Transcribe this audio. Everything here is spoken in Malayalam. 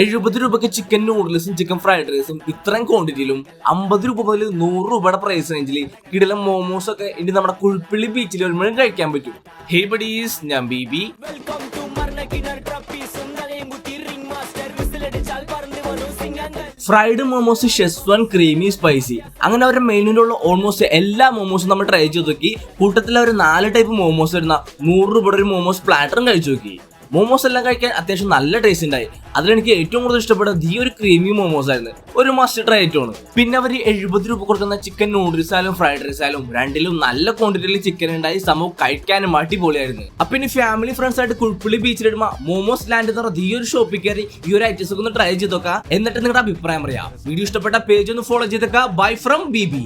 70 രൂപയ്ക്ക് ചിക്കൻ നൂഡിൽസും ചിക്കൻ ഫ്രൈഡ് റൈസും ഇത്രയും ക്വാണ്ടിറ്റിയിലും 50 രൂപ മുതൽ 100 രൂപയുടെ പ്രൈസ് റേഞ്ചിൽ കിടിലം മോമോസ് ഒക്കെ ഇനി നമ്മുടെ കുഴിപ്പള്ളി ബീച്ചിൽ വരുമ്പോഴും കഴിക്കാൻ പറ്റും. ഹേ ബഡീസ്, ഞാൻ BB. Fried momos, Schezwan, creamy, spicy, അങ്ങനെ അവരുടെ മെനുവിലുള്ള ഓൾമോസ്റ്റ് എല്ലാ മോമോസും നമ്മൾ ട്രൈ ചെയ്ത് നോക്കി. കൂട്ടത്തിൽ അവർ 4 ടൈപ്പ് മോമോസ് വരുന്ന 100 രൂപയുടെ ഒരു മോമോസ് പ്ലാറ്ററും കഴിച്ചു നോക്കി. മോമോസ് എല്ലാം കഴിക്കാൻ അത്യാവശ്യം നല്ല ടേസ്റ്റ് ഉണ്ടായി. അതിലെനിക്ക് ഏറ്റവും കൂടുതൽ ഇഷ്ടപ്പെട്ടത് ഈ ഒരു ക്രീമി മോമോസ് ആയിരുന്നു. ഒരു മസ്റ്റ് ട്രൈ ആയിട്ടാണ്. പിന്നെ അവർ 70 രൂപ കൊടുക്കുന്ന ചിക്കൻ നൂഡിൽസ് ആയാലും ഫ്രൈഡ് റൈസ് ആയാലും രണ്ടിലും നല്ല ക്വാണ്ടിറ്റിയിൽ ചിക്കൻ ഉണ്ടായി. സംഭവം കഴിക്കാനും അടിപൊളിയായിരുന്നു. അപ്പൊ ഇനി ഫാമിലി ഫ്രണ്ട്സ് ആയിട്ട് കുഴിപ്പള്ളി ബീച്ചിലിടുമ്പോ മോമോസ് ലാൻഡ് എന്ന് പറഞ്ഞ ഈ ഒരു ഷോപ്പിൽ കയറി ഈ ഒരു ഐറ്റംസ് ഒക്കെ ഒന്ന് ട്രൈ ചെയ്ത് നോക്കാം. എന്നിട്ട് നിങ്ങളുടെ അഭിപ്രായം പറയാം. വീഡിയോ ഇഷ്ടപ്പെട്ട പേജ് ഒന്ന് ഫോളോ ചെയ്തേക്കാം. Bye from BB.